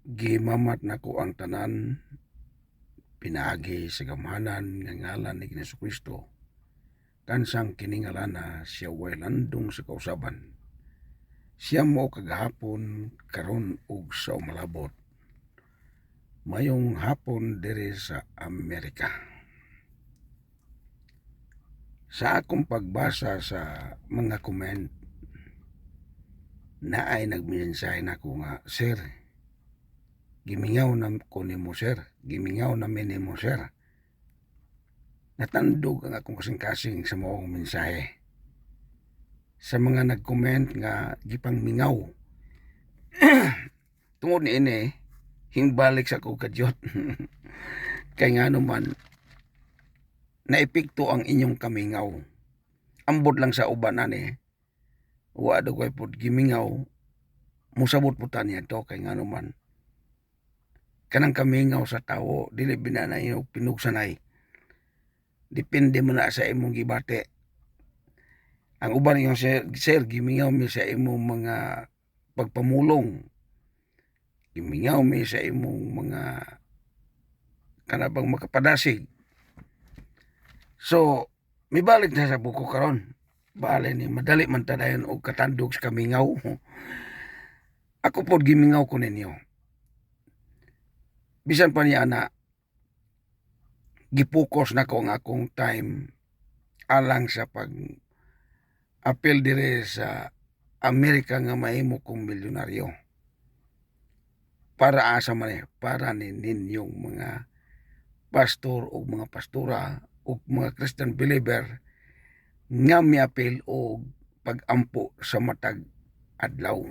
Gimamat nako ang tanan, pinaagi sa gamhanan nga ngalan ni Jesucristo, tansang kini ngalana siya way landong sa kausaban. Siya mo kagahapon, karon ug sa umalabot. Mayong hapon diri sa Amerika. Sa akong pagbasa sa mga comment, naay nagmensahe nako nga, Sir, gimingaw na ko nimo sir, gimingaw na nimo sir. Natandog ang akong kasing-kasing sa maong mensahe. Sa mga nag-comment nga gipang mingaw. Tungod ni ini, hingbalik sa ko kadyot. Kay nga naman, naepekto ang inyong kamingaw. Ambot lang sa uban ani, wa do koy pud gimingaw, musabot po niya to kay nga naman. Kanang kamingaw sa tawo, dili binanay o pinugsanay. Depende mo na sa imong gibate. Ang uban yung sir, gimingaw mi sa imong mga pagpamulong. Gimingaw mi sa imong mga kanabang makapadasig. So, mibalik na sa buko karon. Bale ni madali man tadayon og katandog sa kamingaw. Ako pod gimingaw ko ninyo. Bisan pa niya na gipokus na ko ang akong time alang sa pag apel dire sa Amerika nga mahimo kong milyonaryo. Para asa man para ninyong mga pastor o mga pastora o mga Christian believer nga miapil o pagampo sa matag adlaw.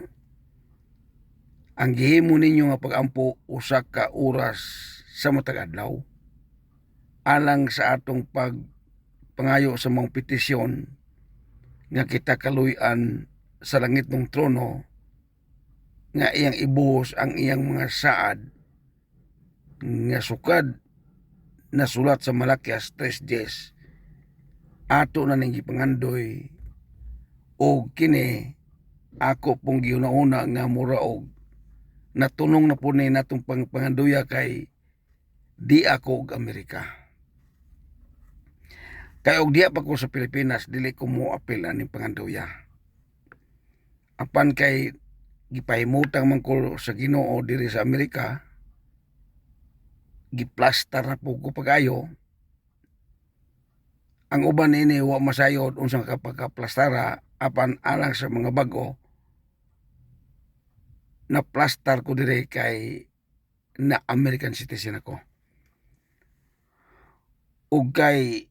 Ang gihimo ninyo nga pagampo usa ka oras sa matag adlaw alang sa atong pagpangayo sa mga petisyon nga kita kaluy-an sa langit ng trono nga iyang ibuhos ang iyang mga saad nga sukad na sulat sa Malakias 3:10 ato na ning gipangandoy og kini ako pong giuna-una nga mura og natunong na po ni natong panganduya kay di ako og Amerika. Kay og diya pa ko sa Pilipinas, dili ko mo apil aning panganduya. Apan kay gipahimutang man ko sa Ginoo diri sa Amerika, giplastar na po ko pagayo. Ang uban ini wa masayod unsang kapagkaplastara apan alang sa mga bago na plastar ko diri kay na American citizen ako. Ug kay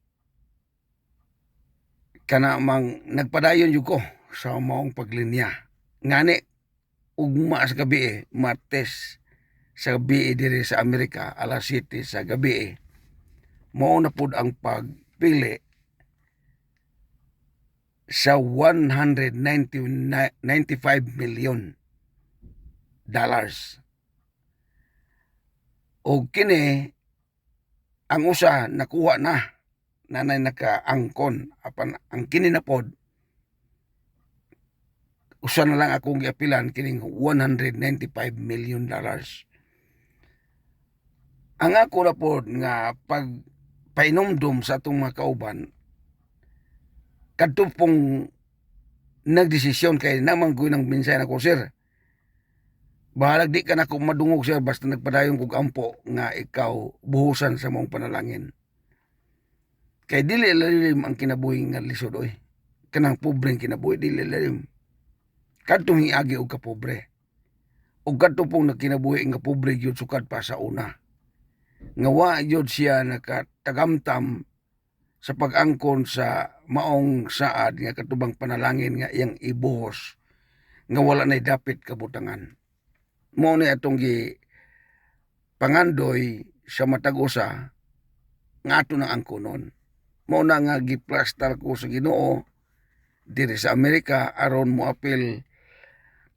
kana mang nagpadayon jud ko sa maong paglinya. Ngani ugma sa gabi Martes sa gabi diri sa Amerika alas 7 sa gabi mao na pud ang pagpili sa 195 million dollars. O kini ang usa nakuha na nanay nakaangkon apan ang kini na pod usa na lang akong giapilan kining 195 million dollars. Ang ako na pod nga pag painumdum sa atong mga kauban kadto pong nagdesisyon kay naman ko nang mensahe nako, sir, bahalag di ka na ko madungog sir basta nagpadayon kog ampo nga ikaw buhusan sa mong panalangin. Kay dili lalim ang kinabuhi nga lisod oy. Kanang pobreng kinabuhi dili lalim. Kadtong hiagi og kapobre. Og kadto pong nagkinabuhi nga pobre gyud sukad pa sa una. Nga wa gyud siya nakatagamtam sa pag-angkon sa maong saad nga katubang panalangin nga iyang ibuhos nga wala nay dapit kabutangan. Mao ni atong gi pangandoy sa matag usa nga ato nang angkonon. Mao na nga giplastar ko sa Ginoo diri sa Amerika aron mo apil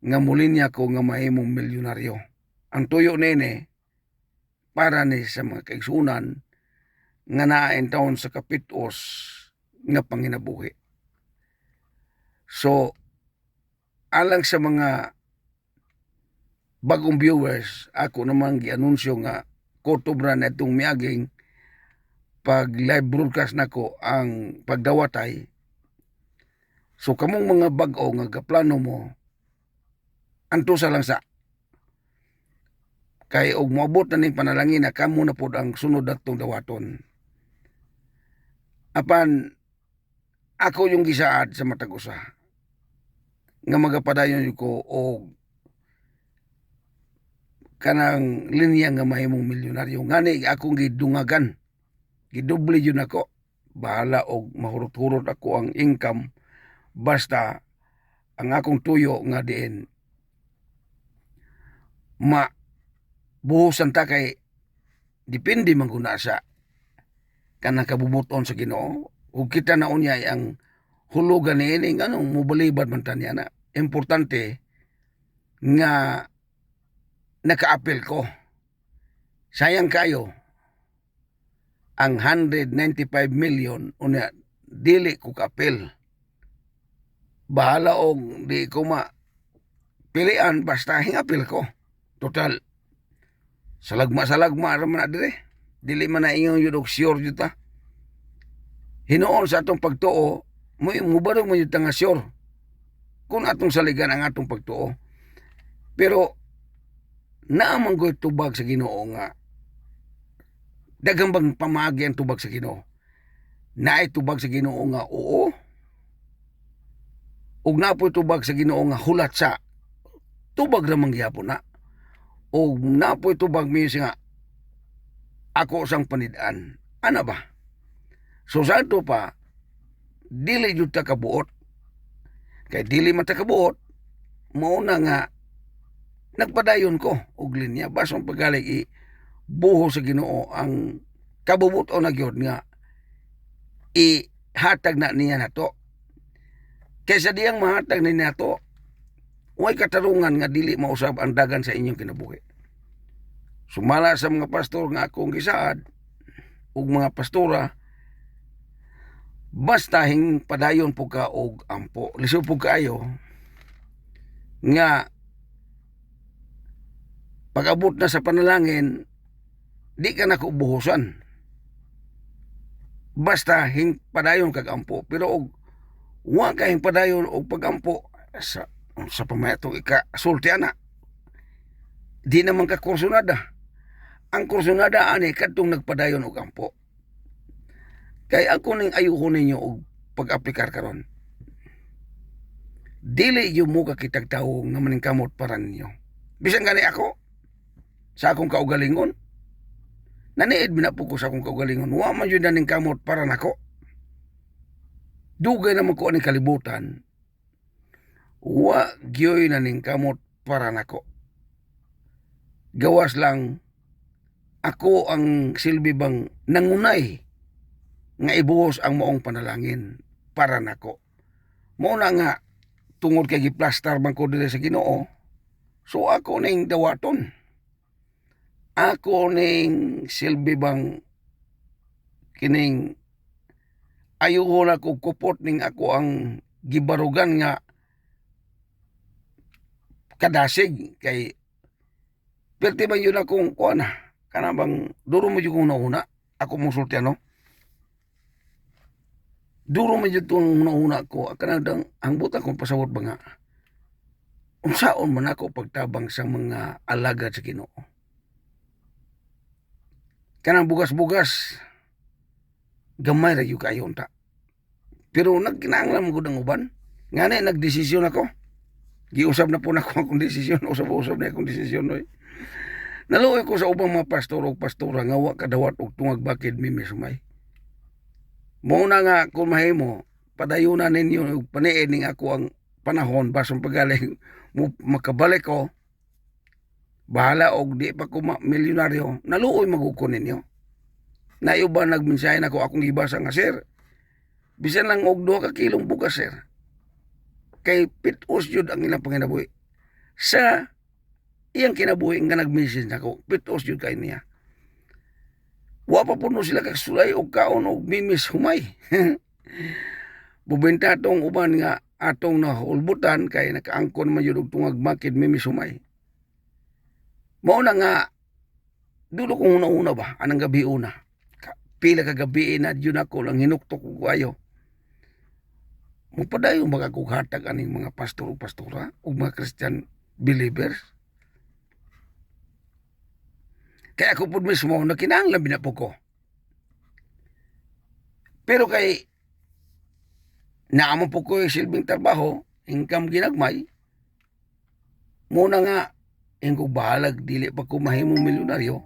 nga mulinya ko nga mahimong milyonaryo. Ang tuyo nini para ni sa mga kaigsunan nga naain taon sa kapitos nga panginabuhi. So, alang sa mga bagong viewers, ako naman gianunsyo nga kutob na itong miaging pag live broadcast nako ang pagdawatay. So kamong mga bag-o nga kaplano mo, antusa lang sa kay og moabot na ning panalangin na kamo na pod ang sunod natong dawaton. Apan ako yung gisaad sa matag usa nga magapadayon ko og kanang linya nga mahimong milyonaryo. Ngani akong gidungagan. Gidoble yun ako. Bahala og mahurot-hurot ako ang income basta ang akong tuyo nga diin buhusan ta kay depende man guna sa kanang kabubuton sa Ginoo. Ug kita na unyay ang hulugan ni ining anong mobalibad man tanya na. Importante nga naka-appeal ko. Sayang kayo ang 195 million unya dili ko ka-appeal. Bahala og di ko pilian basta hingapil ko. Total salagma ra man na dire. Dili man na ingon yun og sure yun ta. Hinuon sa atong pagtuo, mubarog mo yun nga sure. Kung atong saligan ang atong pagtuo. Pero naamang ko tubag sa Ginoo nga daghang bang pamagi ang tubag sa Ginoo. Naay tubag sa Ginoo nga oo. Ug napoy tubag sa Ginoo nga hulat sa tubag ra man gyapon na. Ug napoy tubag mi nga ako sang panid-an. Ana ba? So sa ato pa dili jud ta kabuot. Kay dili man ta kabuot, mao na nga nagpadayon ko og linya basong pagalig buho sa Ginoo ang kabubuton na gyud nga ihatag na niya nato. Kaysa diyang mahatag na nato, way katarungan nga dili mausab ang dagan sa inyong kinabuhi. Sumala sa mga pastor nga akong gisaad ug mga pastora, basta hing padayon po ka og ampo. Lisod po kayo nga pag-abot na sa panalangin, di ka nakubuhusan. Basta hing padayon kag ampo. Pero og wa ka hing padayon og pag-ampo sa pamayato ika-sultiana. Di naman ka kursunada. Ang kursunada ani kadtong nagpadayon og ampo. Kay ako ning ayuho ninyo og pag-aplikar karon. Dili yung mo kakitag tao nga maningkamot para ninyo. Bisan gani ako, sa akong kaugalingon, naniid minapo ko sa akong kaugalingon, wa man yun naningkamot para nako. Dugay naman ko aning kalibutan, wa gyoy naningkamot para nako. Gawas lang, ako ang silbi bang nangunay nga ibuhos ang maong panalangin para nako. Mao na nga tungod kay giplastar man ko diri sa Ginoo. So ako ning dawaton. Ako ning silbi bang kining ayuho na ko kupot ning ako ang gibarugan nga kadasig kay perti man yun akong kuana kana bang duro mo yung una ako mong sultiano. Duro man yun itong una ko. Kanadang ang buta kong pasawot ba nga. Unsaon man ako pagtabang sa mga alagad sa Ginoo. Kanang bugas-bugas. Gamay ra yung kayon ta. Pero nagkinanglan mo ng uban. Nga na nagdesisyon ako. Giusap na po na ako akong desisyon. Usap-usap na akong desisyon. Naluoy ko sa ubang mga pastor o pastora nga wa kadawat og tungag bakid mimi sumay. Muna nga kung mahimo, padayunan ninyo paniid ning ako ang panahon basong pagaling makabalik ko. Bahala og di pa ko milyonaryo, naluoy magukon ninyo. Naiuban nagmensahe ako akong gibasa nga sir. Bisan lang og 2 ka kilong bugas sir. Kay pitos jud ang ilang panginabuhi. Sa iyang kinabuhi nga nag-message nako, pitos jud kay niya. Wa pa puno sila kasulay og kaon og mimis humay. Bubenta tong uban nga atong nahulbutan kay nakaangkon man yun og tungag makid mimis humay. Mao na nga dulo kong una-una ba anang gabi una. Pila ka gabi na yun ako lang hinuktok ko kayo. Mupadayon mga kughatag aning mga pastor o pastora o mga Christian believers. Kaya ako po mismo nakinahanglan binapo ko. Pero kay naamo po ko yung silbing trabaho, income ginagmay, muna nga, yung ko bahalag, dili pa ko mahimong milyonaryo,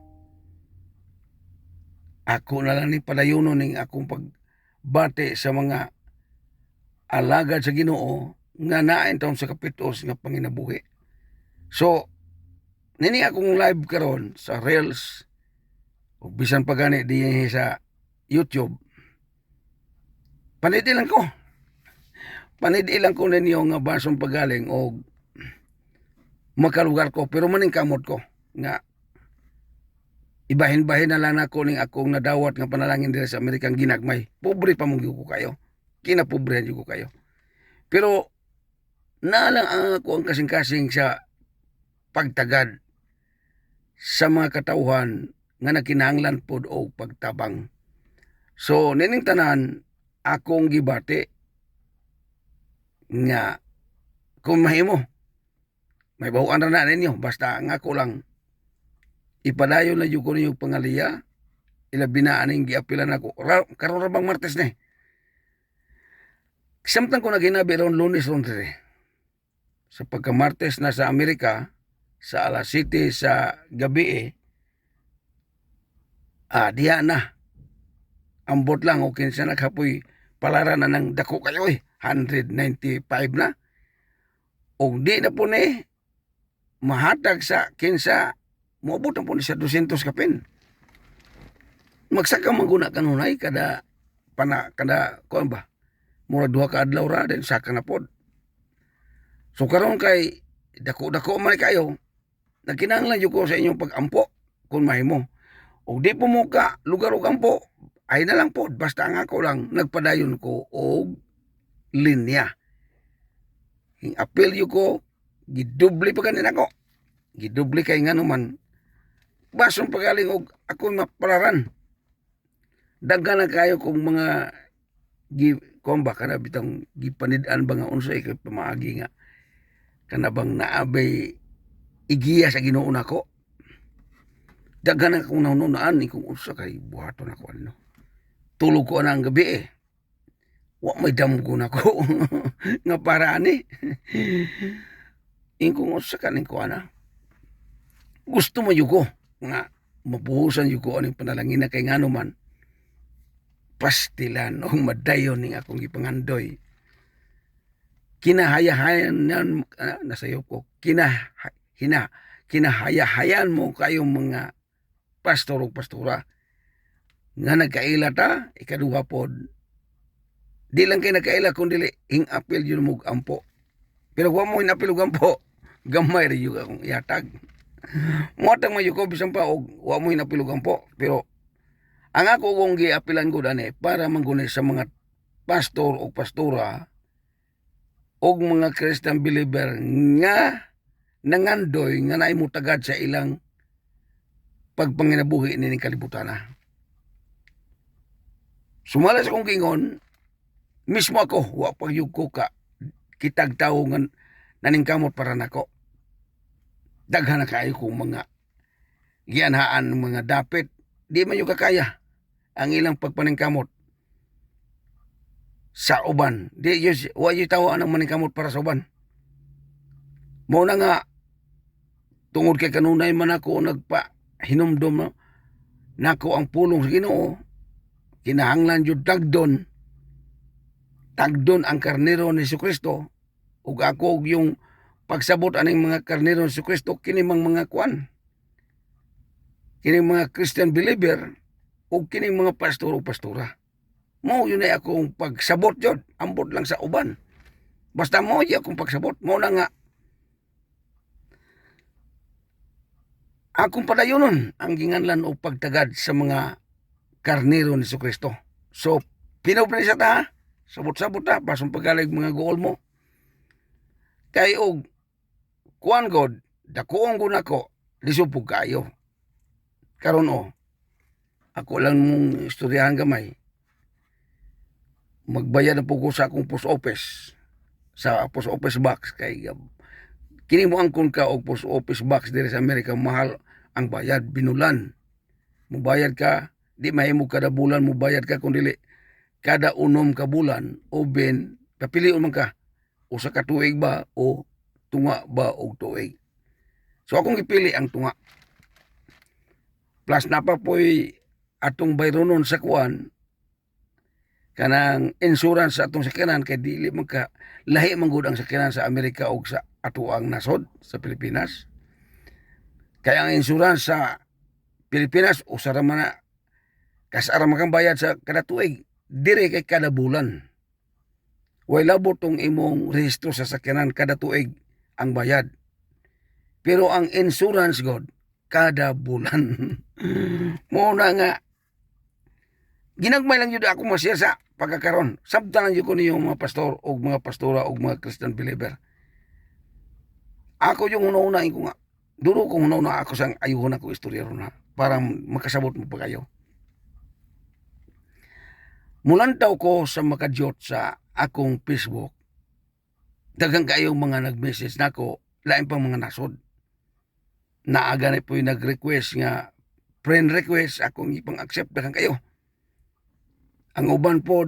ako na lang ni padayonon ng akong pagbate sa mga alagad sa Ginoo nga nain taon sa kapitos nga panginabuhi. So, nini akong live karon sa Reels, o bisan pa gani di sa YouTube, panidilan ko. Panidilan ko ninyo nga basong pagaling o makalugar ko, pero maning kamot ko nga ibahin-bahin na lang ako ning akong nadawat nga panalangin diri sa Amerikang ginagmay. Pobre pa mong ko kayo. Kinapobrehan ko kayo. Pero nalang ang ako ang kasing-kasing sa pagtagad sa mga katauhan nga nakinahanglan pod og pagtabang. So nining tanan akong gibati nga kung mahimo may bahuan ra na ninyo basta ang ako lang ipadayon na yung ko ninyo pangaliya ilabi na aning giapilan ako karon ra bang Martes ni samtang ko naginabi ron Lunes ron dire sa pagka Martes na sa Amerika sa alas 7 sa gabi diha na ambot lang o kinsa naghapoy palaran na ng dako kayo 195 na o di na po ni mahatag sa kinsa moabot na po ni sa 200 kapin magsaka maguna kanunay kada kuan ba mura duha ka adlaw ra din saka na pod so karon kay dako man kayo nagkinahanglan jud ko sa inyong pagampo kung mahimo o di po mo ka lugar og ampo ay na lang pod basta nga ako lang nagpadayon ko og linya hing apel yu ko gidubli pa ganin ako gidubli kay ngano man basong pagaling og ako mapalaran daghan na kayo kung mga komba kana bitang gipanid-an ba nga unsay kay pamaagi nga kana bang naabay igiya sa Ginoo nako daghan na akong nanunaan ni kung unsa kay buhaton ako ano tulog ko na ang gabi wa may damgo nako nga para ani ingkong unsa kaning ko ana gusto mo yuko nga mabuhusan yuko aning panalangin na kay ngano man pastilan o madayon ning akong gipangandoy kinahayahayan nasayo ko kinahayahayan mo kayong mga pastor o pastora nga nagkaila ta ikaduha pod di lang kay nagkaila kundi hing apel yun mo ampo pero wa mo hinapil og ampo gamay rin yung akong ihatag muatang mayo ko bisan pa og wa mo hinapil og ampo pero ang ako kung giapilan ko dani para manggunay sa mga pastor o pastora og mga Christian believer nga nangandoy nga naay mo tagad sa ilang pagpanginabuhi ni kalibutan na. Sumala sa kong gingon, mismo ako, wa pagyug ko ka, kitag tao nga naningkamot para nako. Daghan na kayo kong mga gianhaan ng mga dapit, di man yung kakaya ang ilang pagpaningkamot sa uban. Di wa yung tao ang maningkamot para sa uban. Muna nga, tungod kay kanunay man ako hinumdum nako ang pulong sa Ginoo kinahanglan jud tagdon ang karnero ni Jesucristo ug ako yung pagsabot aning mga karnero ni Jesucristo kini mga kuan kini mga Christian believer ug kini mga pastor o pastora mo yun ay akong pagsabot jud ambot lang sa uban basta mo y akong pagsabot mo na nga akong padayonon ang ginganlan o pagtagad sa mga karnero ni Jesucristo. So, pinobre siya ta, sabot-sabot ta, pasong pagalig mga goal mo. Kay og kuan god, dakuong ko nako, lisod po kayo. Karon ako lang mong istoryahan gamay. Magbayad na po ko sa akong post office. Sa post office box. Kay kini mo angkon ka og post office box diri sa Amerika, mahal ang bayad, binulan. Mubayad ka, di mahimo kada bulan mubayad ka, kundi kada unom ka bulan o ben, kapilion man ka, usa ka tuig ba o tunga ba og tuig. So akong ipili ang tunga. Plus na pa po'y atong bayronon sa kuan, kanang insurance sa atong sakyanan, kay dili man ka lahi man gud ang sakyanan sa Amerika o sa ato ang nasod sa Pilipinas. Kaya ang insurance sa Pilipinas usara man na kasara man kang bayad sa kada tuig, dire kay kada bulan. Way labot tong imong rehistro sa sakyanan kada tuig ang bayad. Pero ang insurance god kada bulan. Muna nga ginagmay lang yun ako masya sa pagkakaroon. Sabtanan yun ko niyo mga pastor o mga pastora o mga Christian believer. Ako yung una-unahin ko nga. Duro kong una-una ako sang ayuhon ako istoryero na para makasabot mo pa kayo. Mulantaw ko sa makadyot sa akong Facebook. Dagang kayong mga nag-message na ako, lain pang mga nasod. Naaga na po yung nag-request nga, friend request, akong ipang-accept dagang kayo. Ang uban po,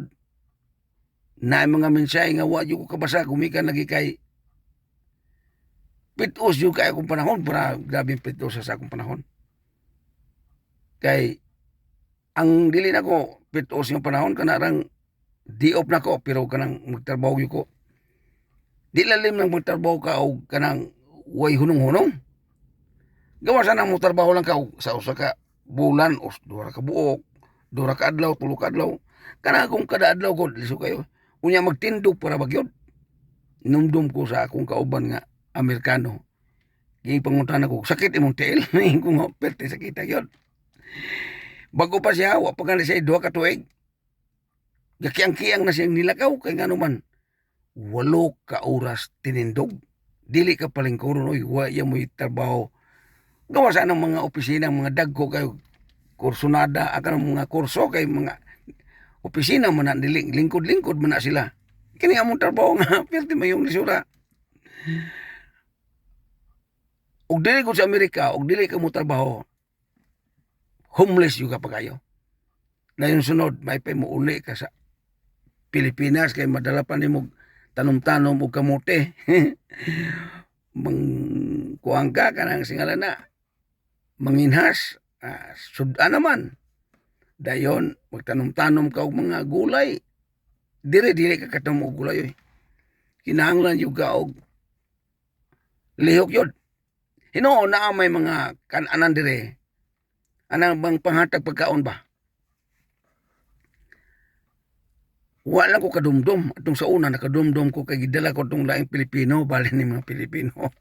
na mga mensahe nga wadyo ko kabasa, kumikan lagi kay pitos yung kaya akong panahon, para grabing pitos sa akong panahon. Kay, ang dili na ko, pitos yung panahon, kanarang di-off na ko, pero kanang magtrabaho yung ko. Di lalim ng magtrabaho ka, o kanang way hunong-hunong. Gawa sana mo trabaho lang ka, sa usa ka bulan, o dura ka buok, dura ka adlaw, tulo ka adlaw. Kana akong kada adlaw ko, liso kayo. Unya magtindog para bagyod. Numdum ko sa akong kauban nga Amerikano. Yung panguntahan ako, sakit imong tail. Ko nga, perte sakit yun. Bago pa siya, wa pa ka na siya 2 ka tuig. Gakiang-kiang na siyang nilakaw. Kaya nga naman, 8 ka oras tinindog. Dili ka palingkuron, oy, waya mo'y trabaho. Gawa sa ng mga opisina, mga dagko kayo, kursunada, akan mga kurso kay mga opisina man na lingkod-lingkod man na sila. Kini among trabaho nga, pwede mo yung lisura. Og dili ko sa Amerika, og dili ka mo trabaho, homeless yung kapag kayo. Na yung sunod, may pa mo uli ka sa Pilipinas, kay madala pa ni mo tanom-tanom o kamote. Kuhang ka nang singalan na, manginhas, sudan naman. Dayon, magtanom-tanom ka og mga gulay. Dire-dire ka katam og gulay. Kinahanglan yung ka og lihok yun. Hinoon na may mga kananan dire. Anang bang panghatag pagkaon ba? Wala ko kadumdum. Atong sa una, nakadumdum ko kay gidala ko itong laing Pilipino, bali ni mga Pilipino.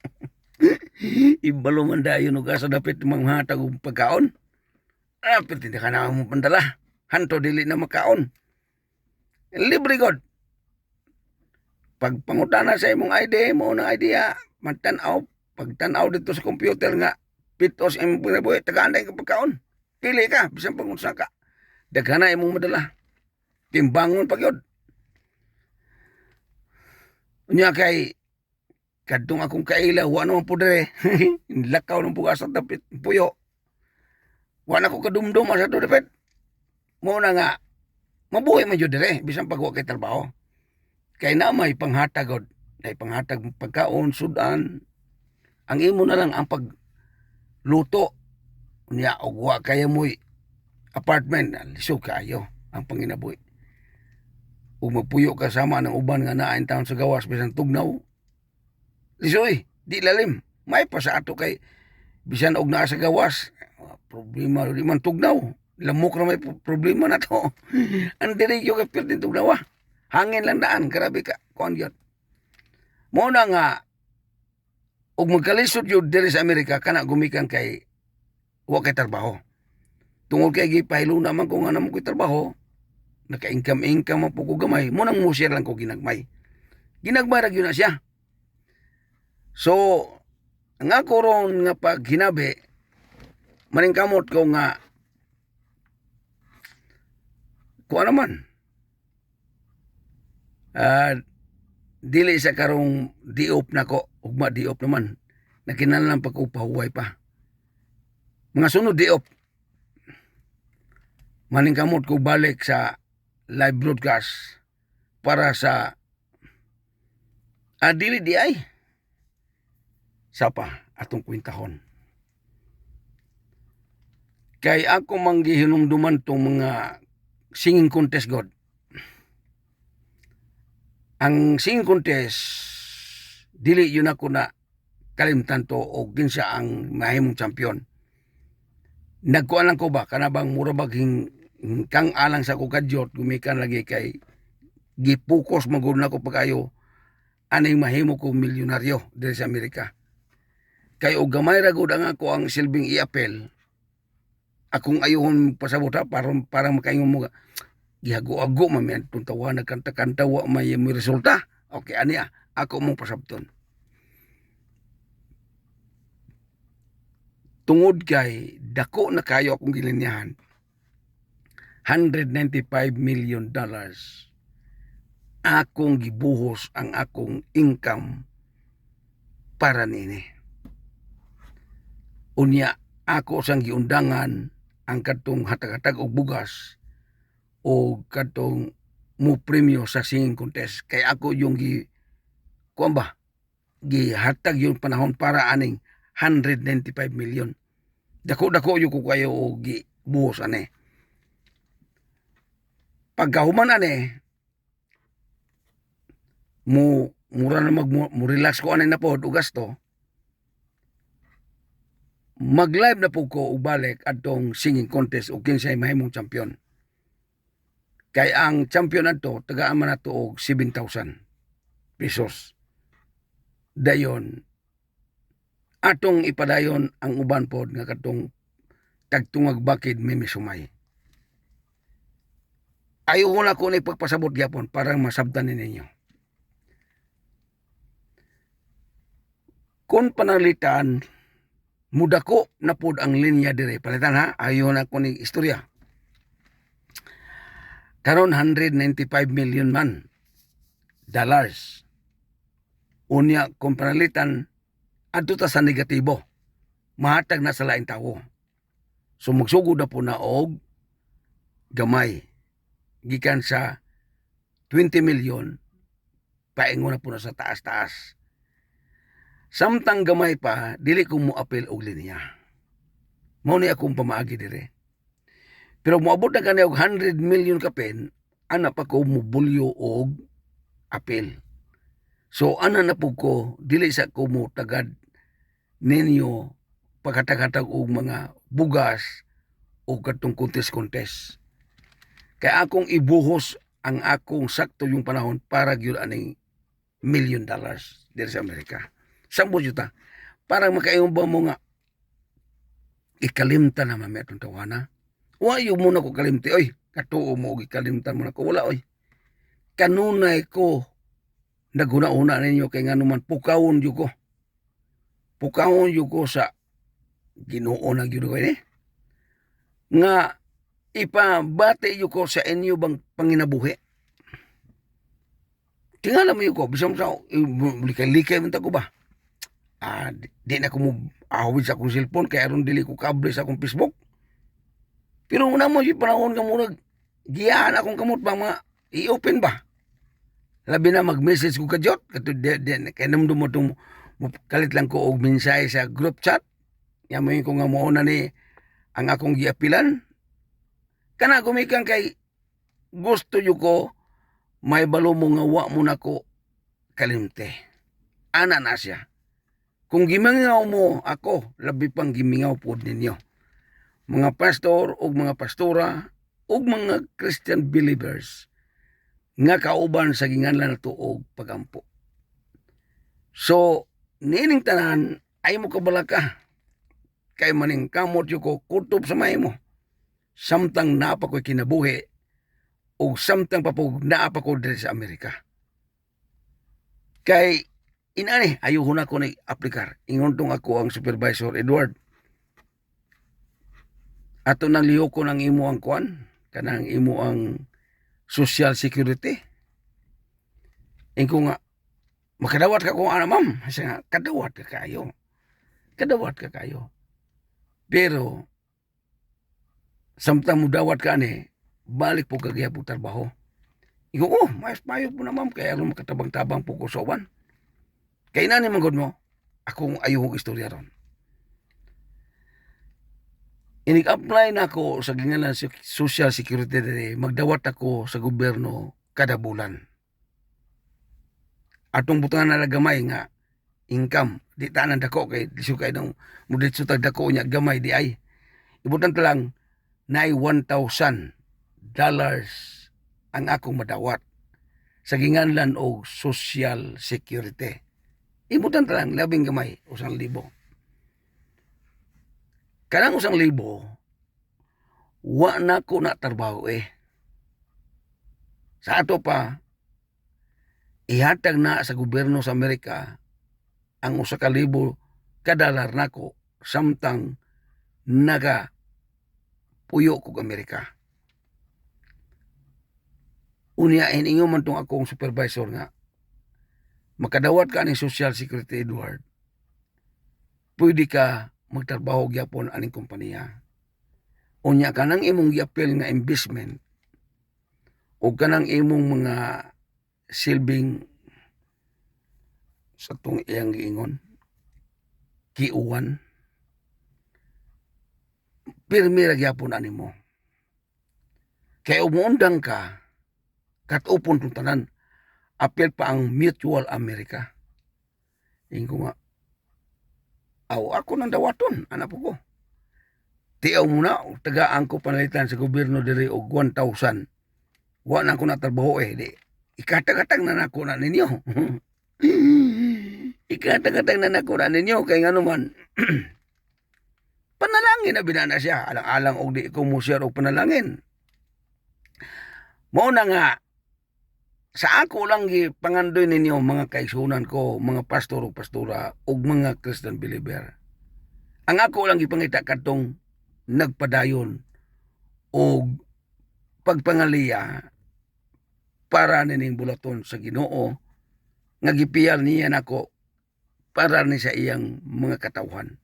Ibalo man dayon og asa dapat manghatag og pagkaon. Pero hindi ka na mo pandala. Hanto dili na makaon. Libre god. Pag pangutana sa imong ID, mo na idea, magtanaw, pagtanaw dito sa computer nga, pitos imong pinabuhi, tagaan ka pagkaon. Pili ka, bisan pangunsa ka. Daghan na imong madala. Timbangon pag yun. Unya kay, kadtong akong kaila, wala naman po dere. Lakaw ng pugas at tapit, puyo. Wala ko kadumdum sa to dapat. Muna nga, mabuhay man yun dire, bisan pag kay trabaho. Kay na may panghatag god, may panghatag pagkaon, sudan. Ang imo na lang ang pagluto. Unya, og kaya mo'y apartment, lisog kayo ang panginabuhi. Ug magpuyo kasama ng uban nga naain taon sa gawas, bisan tugnaw. Lisoy, di lalim. May pa sa ato kay, bisan og naa sa gawas, problema di man tugnaw. Lamok na may problema na to. Ang dirigyo kay pertin tugnaw. Hangin lang daan, grabe ka. Kuan yun. Muna nga, og magkalisod yun diri sa Amerika, kana gumikan kay wa kay trabaho. Tungod kay gipahilo naman kung ano mo ko'y trabaho, naka-income mo po ko gamay, munang musir lang ko ginagmay. Ginagmay ra gyud na siya. So, Ang ako ron nga pag hinabi, maningkamot ko nga, kuha naman, dili sa karong diop na ko, ugma diop naman, nakinahanglan pa ko pahuway pa. Mga sunod diop, maningkamot ko balik sa live broadcast para sa dili di ay sa pa atong kwintahon. Kay ako manggihinumduman tong mga singing contest god. Ang singing contest dili yun ako na kalimtan to o kinsa ang mahimong champion. Nagkuan lang ko ba kanabang mura baging kang alang sa ko kadyot gumikan lagi kay gipukos magud na ko pagayo aning mahimo ko milyonaryo diri sa Amerika. Kay og gamay ra gud ang ako ang silbing iapel. Akong ayuhon pasabot para makaingon mo gihago-ago man man tuntawa nagkanta-kanta wa may resulta. Okay ani ako mong pasabton. Tungod kay dako na kayo akong gilinyahan. $195 million akong gibuhos ang akong income para nini. Unya ako sang giundangan ang katong hatag-hatag og bugas o katong mo premyo sa singing contest kay ako yung gihatag yung panahon para aning 195 million. Dako-dako yung ko kayo o gibuhos ani. Pagkahuman ani mura na mo relax ko ani na pod og gasto. Mag-live na po ko og balik adtong singing contest o kinsay mahimong champion. Kay ang champion adto tagaan man nato og 7,000 pesos. Dayon atong ipadayon ang uban pod nga katong tagtungag bakid may sumay. Ayaw ko na ko na ipagpasabot gyapon para masabtan ninyo. Kung panalitan mudako na pod ang linya dire palitan ha ayo na ko ni istorya karon 195 million man dollars unya kung panalitan adto ta sa negatibo mahatag na sa laing tawo so magsugod na po na og gamay gikan sa 20 million paingon na po na sa taas-taas. Samtang gamay pa, dili ko mo apel og linya. Mao ni akong pamaagi dire. Pero moabot na kani og 100 million ka pen, ana pa ko mo bulyo og apel. So ana na po ko, dili sa ko mo tagad ninyo paghatag-hatag og mga bugas o katong contest. Kaya akong ibuhos ang akong sakto yung panahon para gyud aning $1 million diri sa Amerika. Sambo juta para makaingon ba mo nga ikalimtan naman may atong tawana. Wayo mo na ko kalimti oy katuo mo og ikalimtan mo na ko wala oy. Kanunay ko naguna-una ninyo kay nganuman pukawon yu ko. Pukawon yu ko sa Ginoo na gyud ko ni. Nga ipabati yu ko sa inyo bang panginabuhi. Tingala mo yu ko bisam sa likay-likay man ta ko ba. Di na ko mo ahawid sa akong cellphone kaya aron dili ko kable sa akong Facebook. Pero una mo yung panahon nga murag giyahan akong kamot ba mga i-open ba? Labi na mag-message ko kadyot kaya namdo mo itong kalit lang ko og mensahe sa group chat. Yamoy ko nga mauna ni ang akong giapilan. Kana gumikan kay gusto yu ko may balo mo nga wa mo na ko kalimte. Ana na siya. Kung gimingaw mo ako, labi pang gimingaw po ninyo. Mga pastor o mga pastora o mga Christian believers nga kauban sa ginganlan na tuog pagampo. So, nining tanan ay mo kabalaka. Kay maning kamot yu ko kutob sa may mo. Samtang naapa ko'y kinabuhi o samtang papug naapa ko dito sa Amerika. Kay inani ayuhon ako na aplikar. Ingon tong ako ang supervisor Edward. Ato nang liho ko ng imo ang kuan, kanang imo ang social security. Ingko nga makadawat ka ko ana ma'am. Kasi nga kadawat ka kayo. Kadawat ka kayo. Pero samtang mo dawat ka ani, balik po kagaya po trabaho. Ikaw, mas payo po na ma'am, kaya alam makatabang-tabang po ko sa uban. Kaya na ni manggod mo, akong ayuhong istorya ron. Inig-apply na ako sa gingalan Social Security diri, magdawat ako sa gobyerno kada bulan. Atong butangan na gamay nga income, di tanan dako kay diso kay nang muditso tag dako nya gamay di ay. Ibutan ta lang na $1,000 ang akong madawat sa ginganlan og Social Security. Ibutan ta lang labing gamay, 1,000. Kanang 1,000, wa na ko na trabaho Sa ato pa, ihatag na sa gobyerno sa Amerika ang $1,000 $1 nako samtang naga puyo kog Amerika. Unya iningon man tong akong supervisor nga makadawat ka ni Social Security Edward, pwede ka magtrabaho gyapon aning kompanya. Unya kanang imong giapil nga investment o kanang imong mga silbing sa tong iyang giingon kiuwan, pirmi ra gyapon animo. Kay umuundang ka katupon tong tanan, apil pa ang Mutual America. Ingko nga, ako nang dawaton, anak po ko. Tiyaw muna, tagaan ko panalitan sa gobyerno diri og 1,000. Wa na ko natrabaho di. Ikatag-atag na nako na ninyo. Ikatag-atag na nako na ninyo, kay nga naman, panalangin na binana siya, alang-alang og di ko mo share og panalangin. Mao na nga, sa ako lang pangandoy ninyo mga kaigsunan ko, mga pastor o pastora ug mga Christian believer. Ang ako lang gipangita kadtong nagpadayon og pagpangaliya para nining bulaton sa Ginoo nga gipiyal niya nako para ni sa iyang mga katawhan.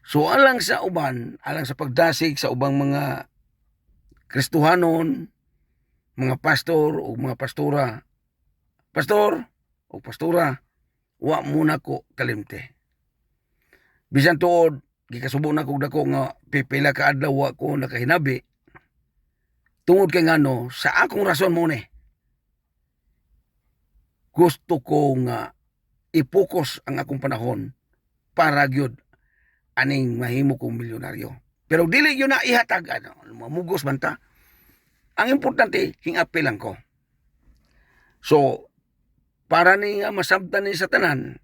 So alang sa uban, alang sa pagdasig sa ubang mga Kristohanon, mga pastor o mga pastora, pastor o pastora, wa muna ko kalimte. Bisan tuod, gikasubo na kog dako nga pipila ka adlaw wa ko nakahinabi. Tungod kay ngano, sa akong rason mo ni, gusto ko nga ipokus ang akong panahon para gyud aning mahimo kong milyonaryo. Pero dili yun na ihatag, mamugos man ta. Ang importante, hingapil lang ko. So, para ni nga masabtan ni sa tanan,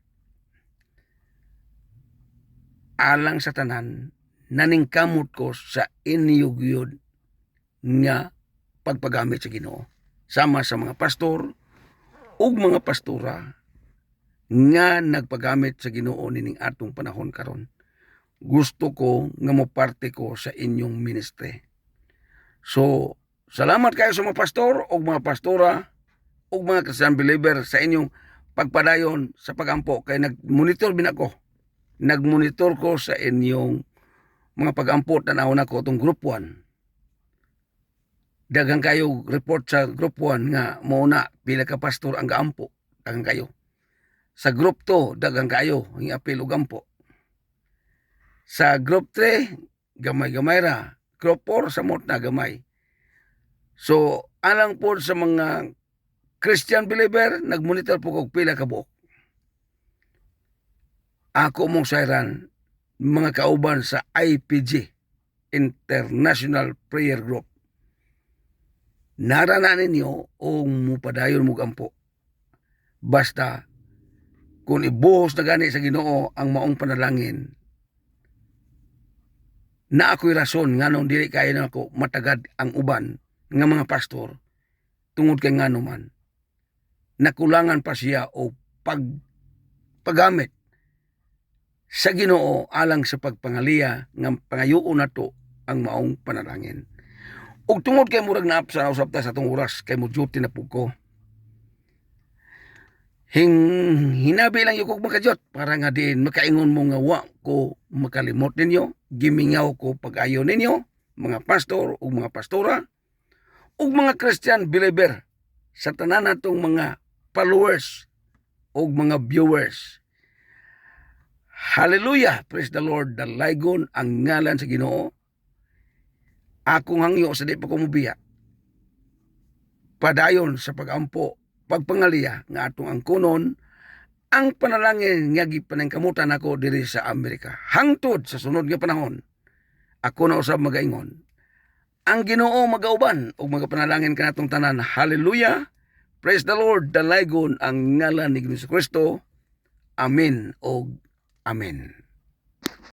alang sa tanan, naningkamot ko sa inyo gyud nga pagpagamit sa Ginoo. Sama sa mga pastor ug mga pastora nga nagpagamit sa Ginoo nining atong panahon karon. Gusto ko nga moparte ko sa inyong ministry. So, salamat kayo sa mga pastor o mga pastora o mga Christian believer sa inyong pagpadayon sa pagampo. Kaya nag-monitor bin ako. Nag-monitor ko sa inyong mga pagampo. Tanaw na ko itong Group 1. Dagang kayo report sa Group 1 nga muna pila ka pastor ang gaampo. Dagang kayo. Sa Group 2, dagang kayo ang apil o gampo. Sa Group 3, gamay-gamay ra. Group 4, samot na gamay. So, alang po sa mga Christian believer, nagmonitor po kog pila ka buok. Ako mong sayran, mga kauban sa IPG, International Prayer Group. Narana ninyo o mupadayon mo gampo. Basta, kung ibuhos na gani sa Ginoo ang maong panalangin, na ako'y rason nga nung dili kayo na ako matagad ang uban nga mga pastor, tungod kay nga naman, nakulangan pa siya o paggamit sa Ginoo alang sa pagpangaliya nga pangayoon nato ang maong panalangin. Ug tungod kay murag naap sa usab ta sa atong oras kay mo duty na pud ko. Hinabi lang yung kong makajot para nga din makaingon mo nga wa ko makalimot ninyo, gimingaw ko pag-ayo ninyo, mga pastor o mga pastora, o mga Christian believer sa tanan natong mga followers o mga viewers. Hallelujah! Praise the Lord! Dalaygon ang ngalan sa Ginoo. Akong hangyo sa di pa ko mubiya. Padayon sa pagampo pagpangaliya nga atong angkunon ang panalangin nga gipaningkamutan ako diri sa Amerika. Hangtod sa sunod nga panahon, ako na usab magaingon. Ang Ginoo magauban ug magapanalangin kanatong tanan. Hallelujah! Praise the Lord! Dalaygon ang ngalan ni Kristo. Amen og amen.